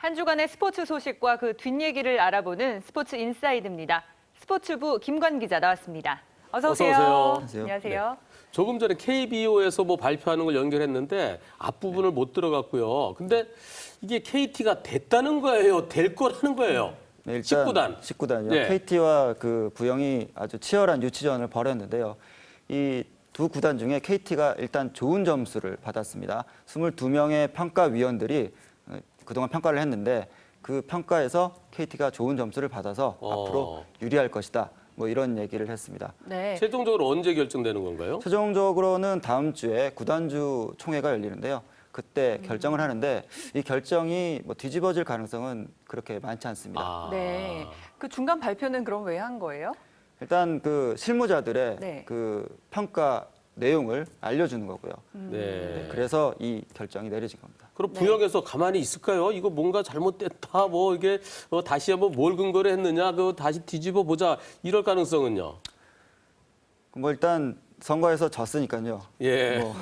한 주간의 스포츠 소식과 그 뒷얘기를 알아보는 스포츠 인사이드입니다. 스포츠부 김관 기자 나왔습니다. 어서 오세요. 어서 오세요. 안녕하세요. 조금 전에 KBO에서 뭐 발표하는 걸 연결했는데 앞부분을 못 들어갔고요. 근데 이게 KT가 됐다는 거예요? 될 거라는 거예요? 네, 일단 19단. 19단이요. 네. KT와 그 부영이 아주 치열한 유치전을 벌였는데요. 이 두 구단 중에 KT가 일단 좋은 점수를 받았습니다. 22명의 평가위원들이 그동안 평가를 했는데 그 평가에서 KT가 좋은 점수를 받아서 앞으로 유리할 것이다. 뭐 이런 얘기를 했습니다. 네. 최종적으로 언제 결정되는 건가요? 최종적으로는 다음 주에 구단주 총회가 열리는데요. 그때 결정을 하는데 이 결정이 뭐 뒤집어질 가능성은 그렇게 많지 않습니다. 아. 네. 그 중간 발표는 그럼 왜 한 거예요? 일단 그 실무자들의 네. 그 평가 내용을 알려주는 거고요. 네. 그래서 이 결정이 내려진 겁니다. 그럼 부역에서 가만히 있을까요? 이거 뭔가 잘못됐다. 뭐 이게 다시 한번 뭘 근거로 했느냐? 그거 다시 뒤집어 보자. 이럴 가능성은요? 뭐 일단 선거에서 졌으니까요. 예. 뭐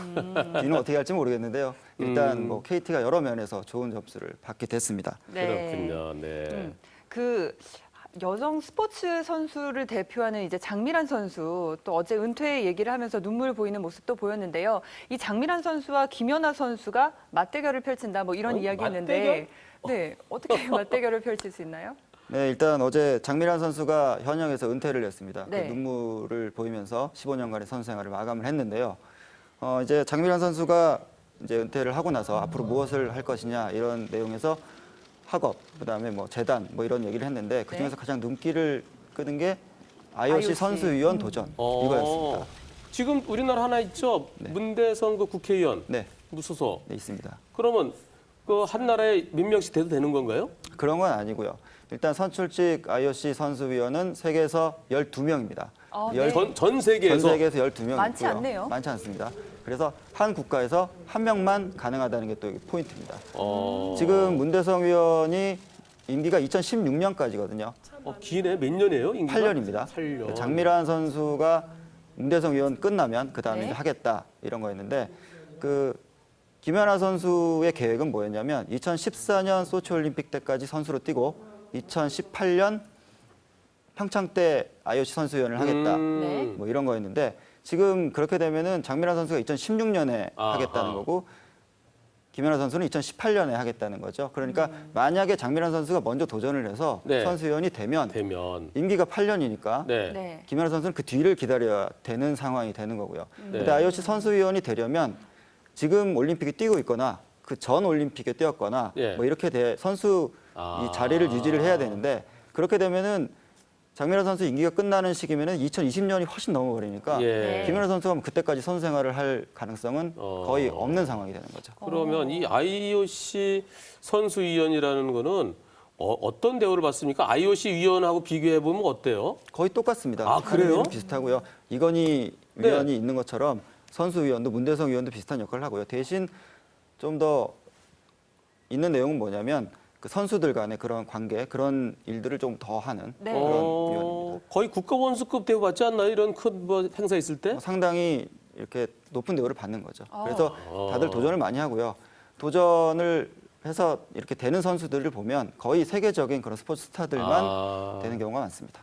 뒤는 어떻게 할지 모르겠는데요. 일단 뭐 KT가 여러 면에서 좋은 점수를 받게 됐습니다. 그렇군요. 네. 그 여성 스포츠 선수를 대표하는 이제 장미란 선수 또 어제 은퇴 얘기를 하면서 눈물 보이는 모습도 보였는데요. 이 장미란 선수와 김연아 선수가 맞대결을 펼친다 뭐 이런 이야기했는데 네, 어떻게 맞대결을 펼칠 수 있나요? 네, 일단 어제 장미란 선수가 현역에서 은퇴를 했습니다. 네. 그 눈물을 보이면서 15년간의 선수 생활을 마감을 했는데요. 이제 장미란 선수가 이제 은퇴를 하고 나서 앞으로 무엇을 할 것이냐 이런 내용에서 학업, 그다음에 뭐 재단 뭐 이런 얘기를 했는데 그 중에서 가장 눈길을 끄는 게 IOC 선수위원 도전 이거였습니다. 지금 우리나라 하나 있죠? 문대성 그 국회의원 네, 무소속. 네 있습니다. 그러면 그 한 나라에 몇 명씩 돼도 되는 건가요? 그런 건 아니고요. 일단 선출직 IOC 선수위원은 세계에서 12명입니다. 네. 전 세계에서? 전 세계에서 12명 많지 있고요. 않네요. 많지 않습니다. 그래서 한 국가에서 한 명만 가능하다는 게 또 포인트입니다. 지금 문대성 위원이 임기가 2016년까지거든요. 기네. 몇 년이에요? 임기가? 8년입니다. 8년. 장미란 선수가 문대성 위원 끝나면 그 다음에 네. 이제 하겠다 이런 거였는데 그 김연아 선수의 계획은 뭐였냐면 2014년 소치올림픽 때까지 선수로 뛰고 2018년 평창 때 IOC 선수위원을 하겠다 네. 뭐 이런 거였는데 지금 그렇게 되면은 장미란 선수가 2016년에 아하. 하겠다는 거고 김연아 선수는 2018년에 하겠다는 거죠. 그러니까 만약에 장미란 선수가 먼저 도전을 해서 네. 선수위원이 되면 임기가 8년이니까 네. 네. 김연아 선수는 그 뒤를 기다려야 되는 상황이 되는 거고요. 네. 근데 IOC 선수위원이 되려면 지금 올림픽에 뛰고 있거나 그 전 올림픽에 뛰었거나 예. 뭐 이렇게 선수 이 자리를 유지를 해야 되는데 그렇게 되면은 장민호 선수 임기가 끝나는 시기면은 2020년이 훨씬 넘어버리니까 예. 김연아 선수가 그때까지 선수 생활을 할 가능성은 거의 없는 상황이 되는 거죠. 그러면 이 IOC 선수위원이라는 거는 어떤 대우를 받습니까? IOC 위원하고 비교해 보면 어때요? 거의 똑같습니다. 아, 그래요? 하는 일은 비슷하고요. 이건희 네. 위원이 있는 것처럼 선수위원도 문대성 위원도 비슷한 역할을 하고요. 대신 좀 더 있는 내용은 뭐냐면 그 선수들 간의 그런 관계, 그런 일들을 좀 더 하는 네. 그런 위원입니다. 거의 국가원수급 대우 받지 않나요? 이런 큰 뭐 행사 있을 때? 상당히 이렇게 높은 대우를 받는 거죠. 그래서 다들 도전을 많이 하고요. 도전을 해서 이렇게 되는 선수들을 보면 거의 세계적인 그런 스포츠 스타들만 되는 경우가 많습니다.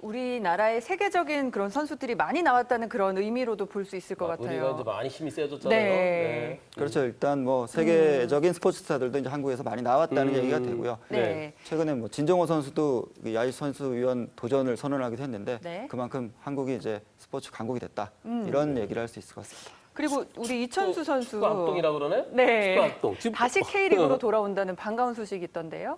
우리나라의 세계적인 그런 선수들이 많이 나왔다는 그런 의미로도 볼 수 있을 것 우리가 같아요. 이제 많이 힘이 세졌잖아요. 네. 그렇죠. 일단 뭐 세계적인 스포츠 스타들도 이제 한국에서 많이 나왔다는 얘기가 되고요. 네. 최근에 뭐 진정호 선수도 야이 선수위원 도전을 선언하기도 했는데 네. 그만큼 한국이 이제 스포츠 강국이 됐다 이런 얘기를 할 수 있을 것 같습니다. 그리고 우리 이천수 선수 축구 악동이라 그러네? 네. 축구 악동. 지금 다시 K리그로 돌아온다는 반가운 소식이 있던데요.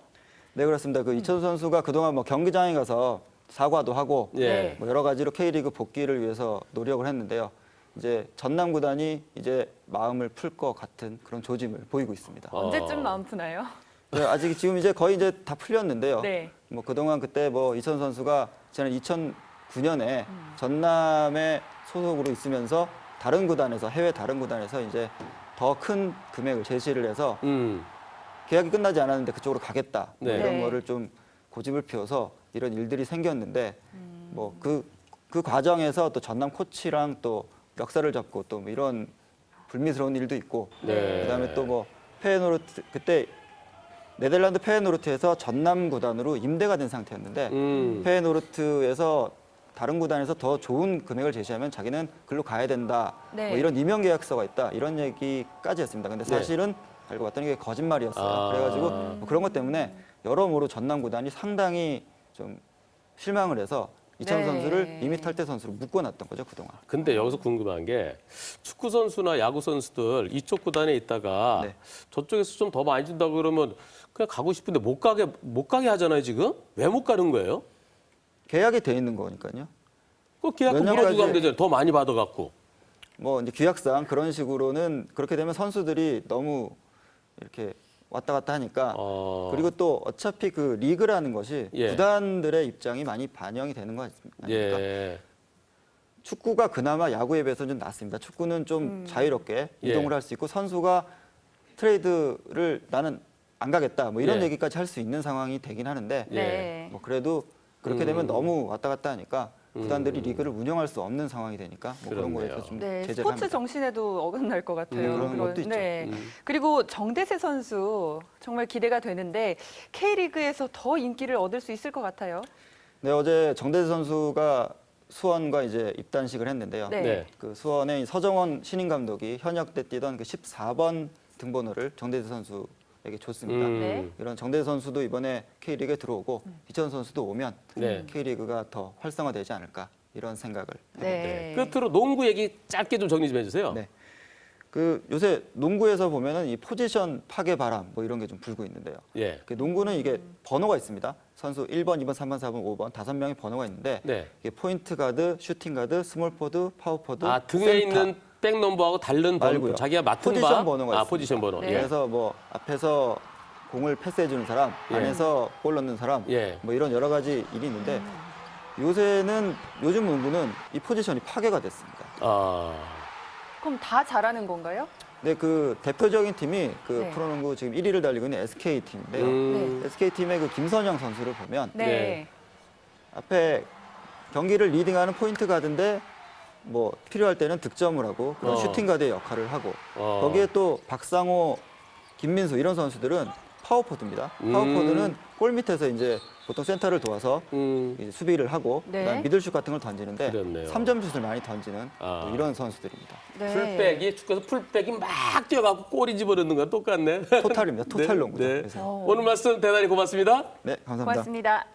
네, 그렇습니다. 그 이천수 선수가 그동안 뭐 경기장에 가서 사과도 하고 예. 뭐 여러 가지로 K리그 복귀를 위해서 노력을 했는데요. 이제 전남 구단이 이제 마음을 풀 것 같은 그런 조짐을 보이고 있습니다. 언제쯤 마음 푸나요? 네, 아직 지금 이제 거의 이제 다 풀렸는데요. 네. 뭐 그동안 그때 뭐 이천 선수가 지난 2009년에 전남의 소속으로 있으면서 다른 구단에서 해외 다른 구단에서 이제 더 큰 금액을 제시를 해서 계약이 끝나지 않았는데 그쪽으로 가겠다 뭐 네. 이런 네. 거를 좀 고집을 피워서 이런 일들이 생겼는데 뭐 그 과정에서 또 전남 코치랑 또 멱살을 잡고 또뭐 이런 불미스러운 일도 있고 네. 그다음에 또 뭐 페노르트 그때 네덜란드 페에노르트에서 전남 구단으로 임대가 된 상태였는데 페에노르트에서 다른 구단에서 더 좋은 금액을 제시하면 자기는 글로 가야 된다. 네. 뭐 이런 임용 계약서가 있다. 이런 얘기까지 했습니다. 근데 사실은 알고 봤더니 이게 거짓말이었어요. 아. 그래가지고 뭐 그런 것 때문에 여러모로 전남 구단이 상당히 좀 실망을 해서 이창호 네. 선수를 이미 탈퇴 선수로 묶어놨던 거죠, 그동안. 근데 여기서 궁금한 게 축구 선수나 야구 선수들 이쪽 구단에 있다가 네. 저쪽에서 좀 더 많이 준다 그러면 그냥 가고 싶은데 못 가게 하잖아요, 지금. 왜 못 가는 거예요? 계약이 돼 있는 거니까요. 그 계약 몇 물어주고 년까지- 하면 되잖아요. 더 많이 받아갖고. 뭐 이제 규약상 그런 식으로는 그렇게 되면 선수들이 너무 이렇게 왔다 갔다 하니까 그리고 또 어차피 그 리그라는 것이 예. 구단들의 입장이 많이 반영이 되는 거 아닙니까? 예. 축구가 그나마 야구에 비해서는 좀 낫습니다. 축구는 좀 자유롭게 예. 이동을 할 수 있고 선수가 트레이드를 나는 안 가겠다 뭐 이런 예. 얘기까지 할 수 있는 상황이 되긴 하는데 네. 뭐 그래도 그렇게 되면 너무 왔다 갔다 하니까 구단들이 리그를 운영할 수 없는 상황이 되니까 뭐 그런 그렇네요. 거에서 좀 네, 제재를 스포츠 합니다. 정신에도 어긋날 것 같아요. 그런 것도 있죠. 네. 그리고 정대세 선수 정말 기대가 되는데 K리그에서 더 인기를 얻을 수 있을 것 같아요. 네, 어제 정대세 선수가 수원과 이제 입단식을 했는데요. 네. 네. 그 수원의 서정원 신인 감독이 현역 때 뛰던 그 14번 등번호를 정대세 선수에게 줬습니다. 네. 이런 정대세 선수도 이번에 K리그에 들어오고 이천 선수도 오면 네. K리그가 더 활성화되지 않을까 이런 생각을 네. 끝으로 농구 얘기 짧게 좀 정리 좀 해주세요. 네. 그 요새 농구에서 보면은 이 포지션 파괴 바람 뭐 이런 게 좀 불고 있는데요. 예. 그 농구는 이게 번호가 있습니다. 선수 1번, 2번, 3번, 4번, 5번 5명의 번호가 있는데 네. 이게 포인트 가드, 슈팅 가드, 스몰 포드, 파워 포드, 아, 등에 센터. 있는 백 넘버하고 다른 번호, 말고요. 자기가 맡은 포지션 바, 번호가 있습니다. 포지션 번호. 네. 예. 그래서 뭐 앞에서 공을 패스해 주는 사람, 예. 안에서 골 넣는 사람, 예. 뭐 이런 여러 가지 일이 있는데 요즘 농구는 이 포지션이 파괴가 됐습니다. 아, 그럼 다 잘하는 건가요? 근데 그 대표적인 팀이 그 네. 프로농구 지금 1위를 달리고 있는 SK 팀인데요. 음. SK 팀의 그 김선영 선수를 보면 네. 네. 앞에 경기를 리딩하는 포인트 가드인데 뭐 필요할 때는 득점을 하고 그런 슈팅 가드의 역할을 하고 거기에 또 박상호, 김민수 이런 선수들은 파워포드입니다. 파워포드는 골 밑에서 이제 보통 센터를 도와서 이제 수비를 하고 네. 그다음 미들슛 같은 걸 던지는데 그렇네요. 3점 슛을 많이 던지는 아. 뭐 이런 선수들입니다. 네. 풀백이 축구에서 풀백이 막 뛰어가고 꼬리 집어넣는 건 똑같네. 토탈입니다. 토탈 농구죠. 네. 그래서. 오늘 말씀 대단히 고맙습니다. 네, 감사합니다. 고맙습니다.